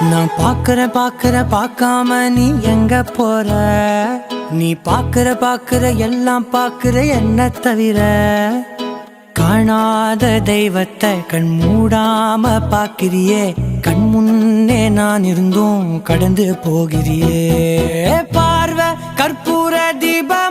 நான் பார்க்காம நீ எங்க போற? நீ பார்க்கிற எல்லாம் பார்க்கிற என்ன தவிர. காணாத தெய்வத்தை கண் மூடாம பார்க்கிறியே, கண் முன்னே நான் இருந்தும் கடந்து போகிறியே. பார்வை கற்பூர தீபம்